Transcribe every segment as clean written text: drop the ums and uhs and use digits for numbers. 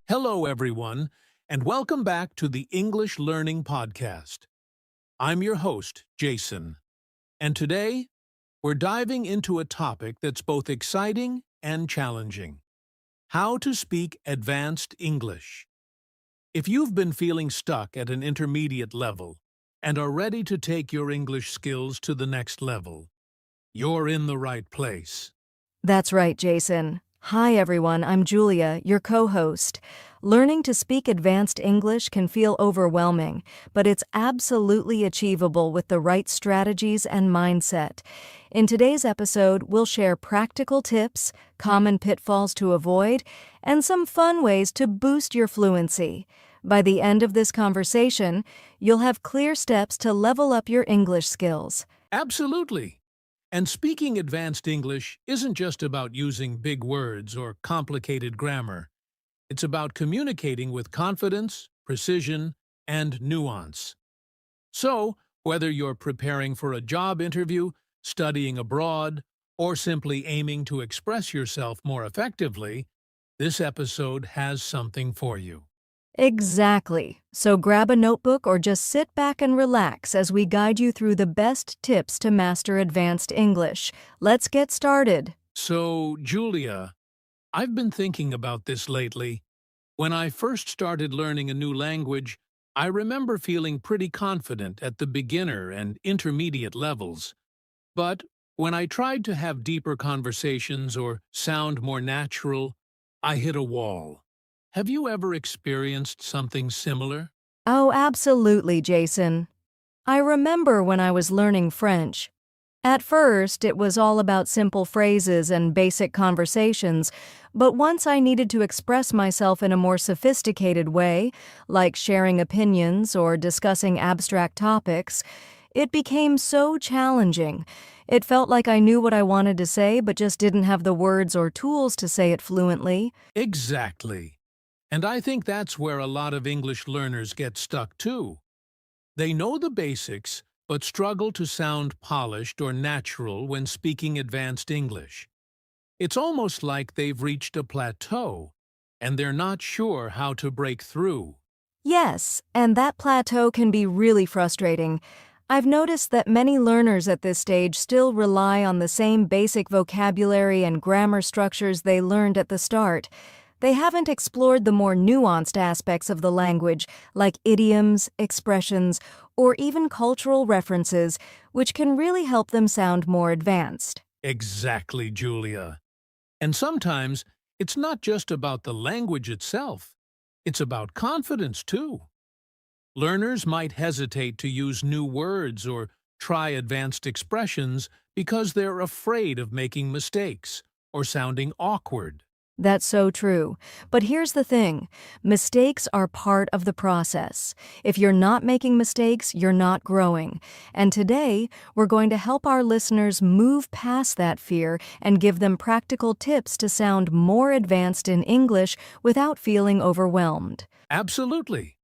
Hello, everyone, and welcome back to the English Learning Podcast. I'm your host, Jason, and today we're diving into a topic that's both exciting and challenging: how to speak advanced English. If you've been feeling stuck at an intermediate level and are ready to take your English skills to the next level, you're in the right place. That's right, Jason. Hi, everyone. I'm Julia, your co-host. Learning to speak advanced English can feel overwhelming, but it's absolutely achievable with the right strategies and mindset. In today's episode, we'll share practical tips, common pitfalls to avoid, and some fun ways to boost your fluency. By the end of this conversation, you'll have clear steps to level up your English skills. Absolutely. And speaking advanced English isn't just about using big words or complicated grammar. It's about communicating with confidence, precision, and nuance. So, whether you're preparing for a job interview, studying abroad, or simply aiming to express yourself more effectively, this episode has something for you. Exactly. So grab a notebook or just sit back and relax as we guide you through the best tips to master advanced English. Let's get started. So, Julia, I've been thinking about this lately. When I first started learning a new language, I remember feeling pretty confident at the beginner and intermediate levels. But when I tried to have deeper conversations or sound more natural, I hit a wall. Have you ever experienced something similar? Oh, absolutely, Jason. I remember when I was learning French. At first, it was all about simple phrases and basic conversations, but once I needed to express myself in a more sophisticated way, like sharing opinions or discussing abstract topics, it became so challenging. It felt like I knew what I wanted to say, but just didn't have the words or tools to say it fluently. Exactly. And I think that's where a lot of English learners get stuck too. They know the basics, but struggle to sound polished or natural when speaking advanced English. It's almost like they've reached a plateau, and they're not sure how to break through. Yes, and that plateau can be really frustrating. I've noticed that many learners at this stage still rely on the same basic vocabulary and grammar structures they learned at the start. They haven't explored the more nuanced aspects of the language, like idioms, expressions, or even cultural references, which can really help them sound more advanced. Exactly, Julia. And sometimes it's not just about the language itself. It's about confidence, too. Learners might hesitate to use new words or try advanced expressions because they're afraid of making mistakes or sounding awkward. That's so true. But here's the thing. Mistakes are part of the process. If you're not making mistakes, you're not growing. And today, we're going to help our listeners move past that fear and give them practical tips to sound more advanced in English without feeling overwhelmed. Absolutely.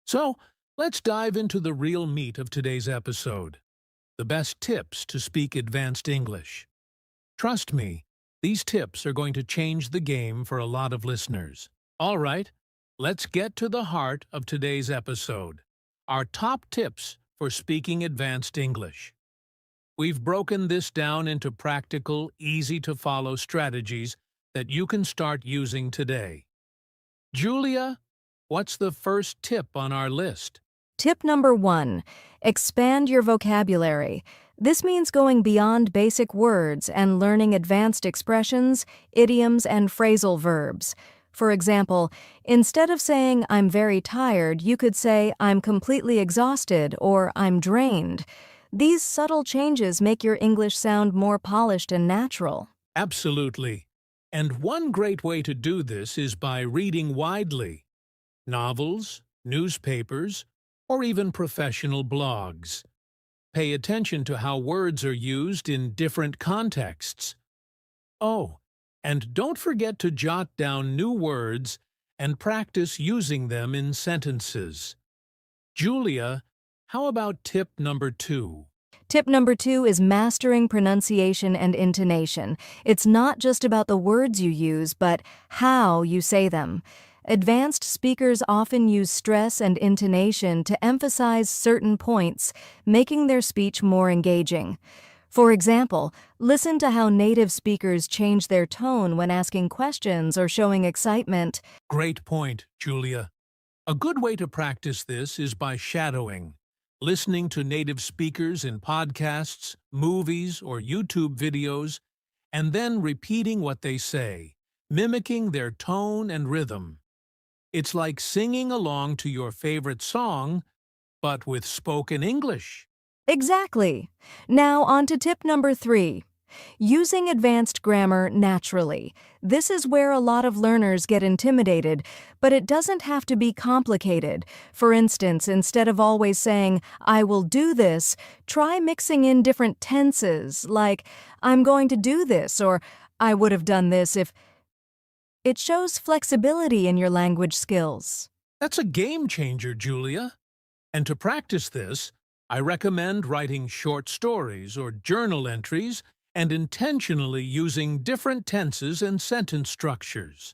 So, let's dive into the real meat of today's episode: the best tips to speak advanced English. Trust me, these tips are going to change the game for a lot of listeners. All right, let's get to the heart of today's episode: our top tips for speaking advanced English. We've broken this down into practical, easy-to-follow strategies that you can start using today. Julia, what's the first tip on our list? Tip number 1, expand your vocabulary. This means going beyond basic words and learning advanced expressions, idioms, and phrasal verbs. For example, instead of saying I'm very tired, you could say I'm completely exhausted or I'm drained. These subtle changes make your English sound more polished and natural. Absolutely. And one great way to do this is by reading widely: novels, newspapers, or even professional blogs. Pay attention to how words are used in different contexts. Oh, and don't forget to jot down new words and practice using them in sentences. Julia, how about tip number 2? Tip number 2 is mastering pronunciation and intonation. It's not just about the words you use, but how you say them. Advanced speakers often use stress and intonation to emphasize certain points, making their speech more engaging. For example, listen to how native speakers change their tone when asking questions or showing excitement. Great point, Julia. A good way to practice this is by shadowing, listening to native speakers in podcasts, movies, or YouTube videos, and then repeating what they say, mimicking their tone and rhythm. It's like singing along to your favorite song, but with spoken English. Exactly. Now on to tip number 3. Using advanced grammar naturally. This is where a lot of learners get intimidated, but it doesn't have to be complicated. For instance, instead of always saying, "I will do this," try mixing in different tenses, like, "I'm going to do this," or "I would have done this if." It shows flexibility in your language skills. That's a game changer, Julia. And to practice this, I recommend writing short stories or journal entries and intentionally using different tenses and sentence structures.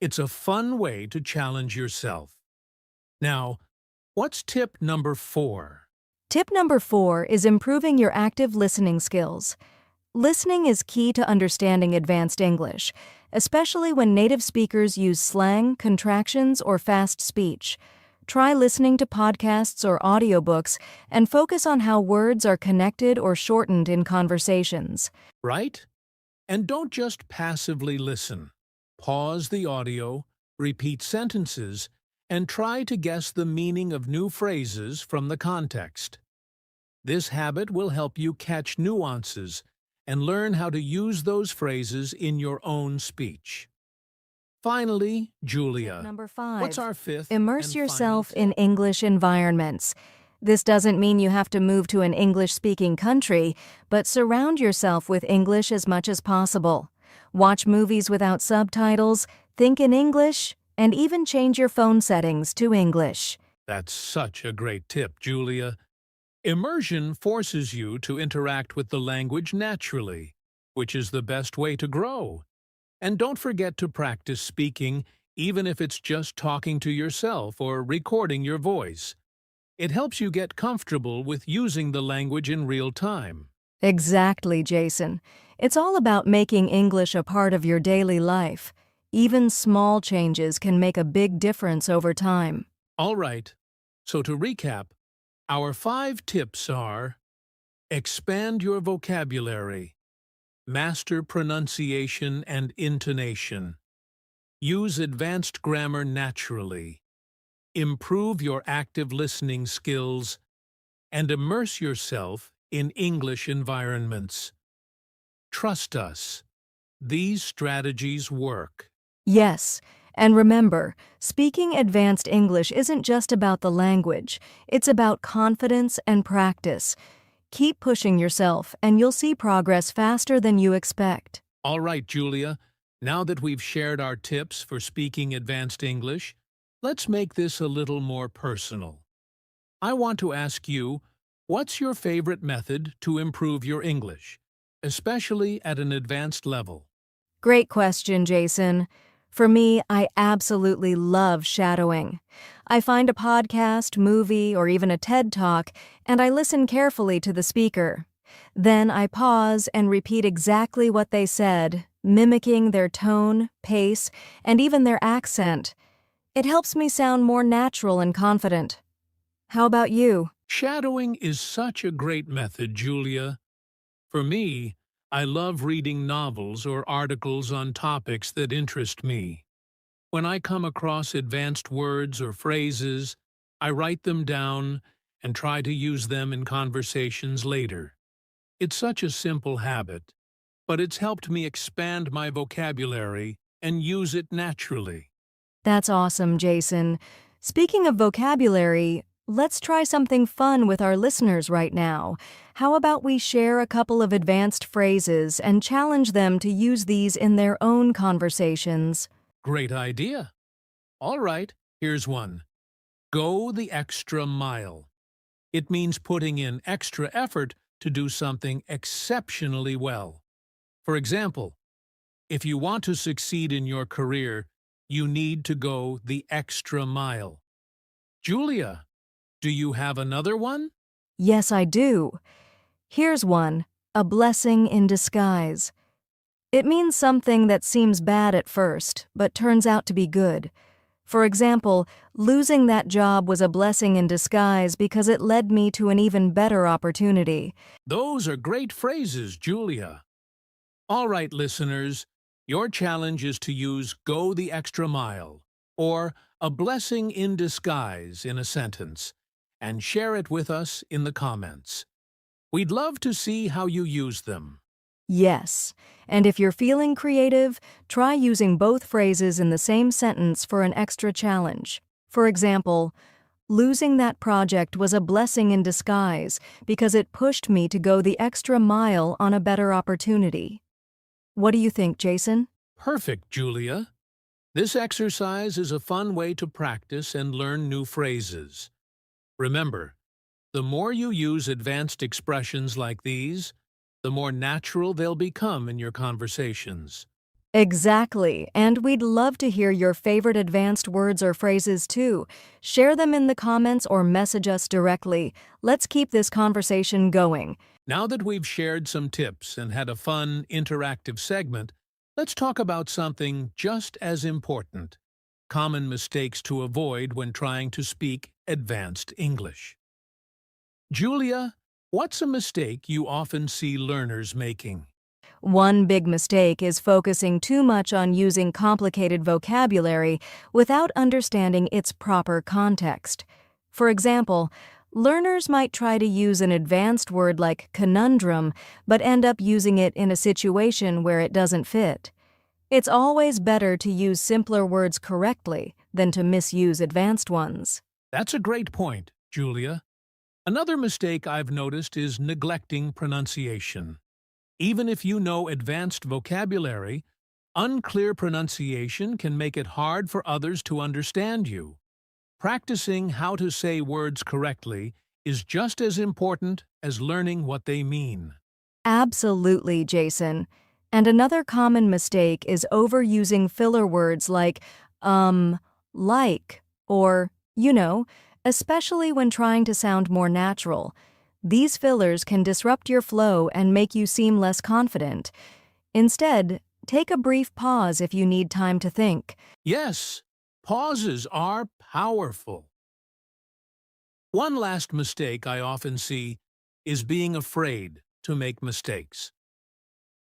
It's a fun way to challenge yourself. Now, what's tip number 4? Tip number 4 is improving your active listening skills. Listening is key to understanding advanced English, especially when native speakers use slang, contractions, or fast speech. Try listening to podcasts or audiobooks and focus on how words are connected or shortened in conversations. Right? And don't just passively listen. Pause the audio, repeat sentences, and try to guess the meaning of new phrases from the context. This habit will help you catch nuances and learn how to use those phrases in your own speech. Finally, Julia, Number 5. what's our fifth Immerse and yourself final in tip? English environments. This doesn't mean you have to move to an English-speaking country, but surround yourself with English as much as possible. Watch movies without subtitles, think in English, and even change your phone settings to English. That's such a great tip, Julia. Immersion forces you to interact with the language naturally, which is the best way to grow. And don't forget to practice speaking, even if it's just talking to yourself or recording your voice. It helps you get comfortable with using the language in real time. Exactly, Jason. It's all about making English a part of your daily life. Even small changes can make a big difference over time. All right, so to recap, our 5 tips are: expand your vocabulary, master pronunciation and intonation, use advanced grammar naturally, improve your active listening skills, and immerse yourself in English environments. Trust us, these strategies work. Yes, and remember, speaking advanced English isn't just about the language, it's about confidence and practice. Keep pushing yourself, and you'll see progress faster than you expect. All right, Julia, now that we've shared our tips for speaking advanced English, let's make this a little more personal. I want to ask you, what's your favorite method to improve your English, especially at an advanced level? Great question, Jason. For me, I absolutely love shadowing. I find a podcast, movie, or even a TED Talk, and I listen carefully to the speaker. Then I pause and repeat exactly what they said, mimicking their tone, pace, and even their accent. It helps me sound more natural and confident. How about you? Shadowing is such a great method, Julia. For me, I love reading novels or articles on topics that interest me. When I come across advanced words or phrases, I write them down and try to use them in conversations later. It's such a simple habit, but it's helped me expand my vocabulary and use it naturally. That's awesome, Jason. Speaking of vocabulary, let's try something fun with our listeners right now. How about we share a couple of advanced phrases and challenge them to use these in their own conversations? Great idea. All right, here's one. Go the extra mile. It means putting in extra effort to do something exceptionally well. For example, if you want to succeed in your career, you need to go the extra mile. Julia, do you have another one? Yes, I do. Here's one: a blessing in disguise. It means something that seems bad at first, but turns out to be good. For example, losing that job was a blessing in disguise because it led me to an even better opportunity. Those are great phrases, Julia. All right, listeners, your challenge is to use go the extra mile or a blessing in disguise in a sentence and share it with us in the comments. We'd love to see how you use them. Yes, and if you're feeling creative, try using both phrases in the same sentence for an extra challenge. For example, losing that project was a blessing in disguise because it pushed me to go the extra mile on a better opportunity. What do you think, Jason? Perfect, Julia. This exercise is a fun way to practice and learn new phrases. Remember, the more you use advanced expressions like these, the more natural they'll become in your conversations. Exactly, and we'd love to hear your favorite advanced words or phrases too. Share them in the comments or message us directly. Let's keep this conversation going. Now that we've shared some tips and had a fun, interactive segment, let's talk about something just as important: common mistakes to avoid when trying to speak advanced English. Julia, what's a mistake you often see learners making? One big mistake is focusing too much on using complicated vocabulary without understanding its proper context. For example, learners might try to use an advanced word like conundrum, but end up using it in a situation where it doesn't fit. It's always better to use simpler words correctly than to misuse advanced ones. That's a great point, Julia. Another mistake I've noticed is neglecting pronunciation. Even if you know advanced vocabulary, unclear pronunciation can make it hard for others to understand you. Practicing how to say words correctly is just as important as learning what they mean. Absolutely, Jason. And another common mistake is overusing filler words like like, or, especially when trying to sound more natural. These fillers can disrupt your flow and make you seem less confident. Instead, take a brief pause if you need time to think. Yes, pauses are powerful. One last mistake I often see is being afraid to make mistakes.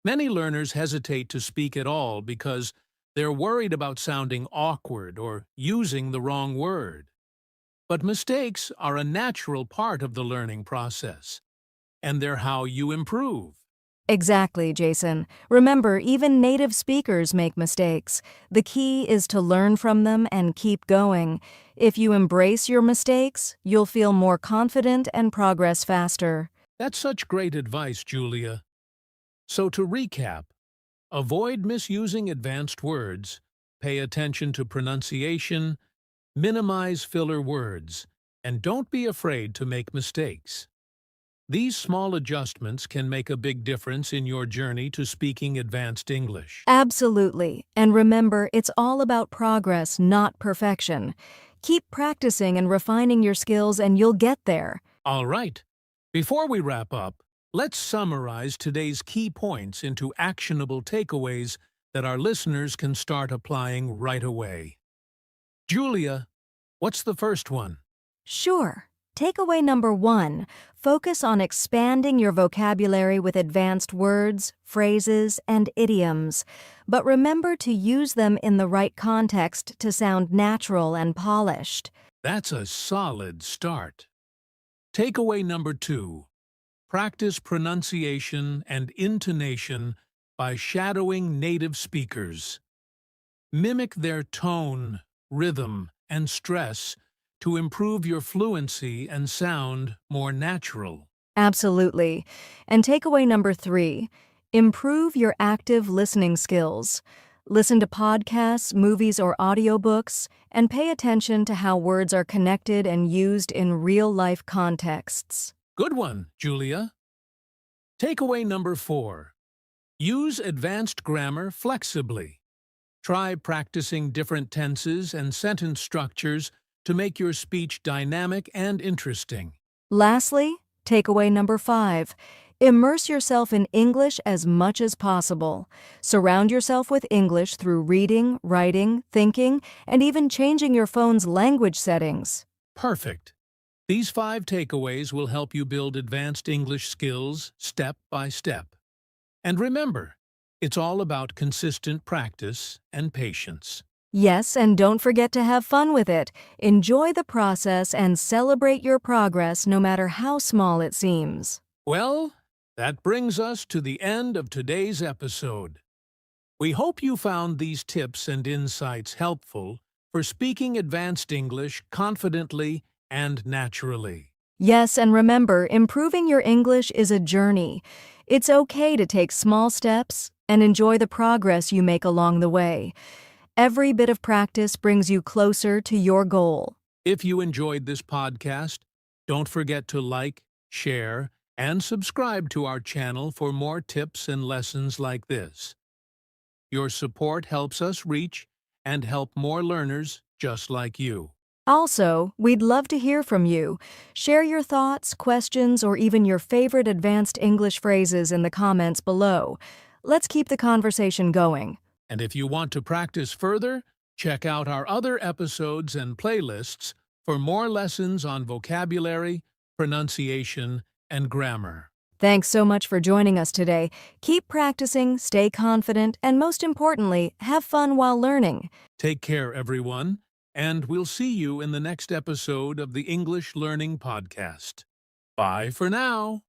Many learners hesitate to speak at all because they're worried about sounding awkward or using the wrong word. But mistakes are a natural part of the learning process, and they're how you improve. Exactly, Jason. Remember, even native speakers make mistakes. The key is to learn from them and keep going. If you embrace your mistakes, you'll feel more confident and progress faster. That's such great advice, Julia. So to recap, avoid misusing advanced words, pay attention to pronunciation, minimize filler words, and don't be afraid to make mistakes. These small adjustments can make a big difference in your journey to speaking advanced English. Absolutely. And remember, it's all about progress, not perfection. Keep practicing and refining your skills and you'll get there. All right. Before we wrap up, let's summarize today's key points into actionable takeaways that our listeners can start applying right away. Julia, what's the first one? Sure. Takeaway number 1, focus on expanding your vocabulary with advanced words, phrases, and idioms. But remember to use them in the right context to sound natural and polished. That's a solid start. Takeaway number 2, practice pronunciation and intonation by shadowing native speakers. Mimic their tone, rhythm, and stress to improve your fluency and sound more natural. Absolutely. And takeaway number 3, improve your active listening skills. Listen to podcasts, movies, or audiobooks, and pay attention to how words are connected and used in real-life contexts. Good one, Julia. Takeaway number 4. Use advanced grammar flexibly. Try practicing different tenses and sentence structures to make your speech dynamic and interesting. Lastly, takeaway number 5. Immerse yourself in English as much as possible. Surround yourself with English through reading, writing, thinking, and even changing your phone's language settings. Perfect. These 5 takeaways will help you build advanced English skills step by step. And remember, it's all about consistent practice and patience. Yes, and don't forget to have fun with it. Enjoy the process and celebrate your progress no matter how small it seems. Well, that brings us to the end of today's episode. We hope you found these tips and insights helpful for speaking advanced English confidently and naturally. Yes, and remember, improving your English is a journey. It's okay to take small steps and enjoy the progress you make along the way. Every bit of practice brings you closer to your goal. If you enjoyed this podcast, don't forget to like, share, and subscribe to our channel for more tips and lessons like this. Your support helps us reach and help more learners just like you. Also, we'd love to hear from you. Share your thoughts, questions, or even your favorite advanced English phrases in the comments below. Let's keep the conversation going. And if you want to practice further, check out our other episodes and playlists for more lessons on vocabulary, pronunciation, and grammar. Thanks so much for joining us today. Keep practicing, stay confident, and most importantly, have fun while learning. Take care, everyone, and we'll see you in the next episode of the English Learning Podcast. Bye for now.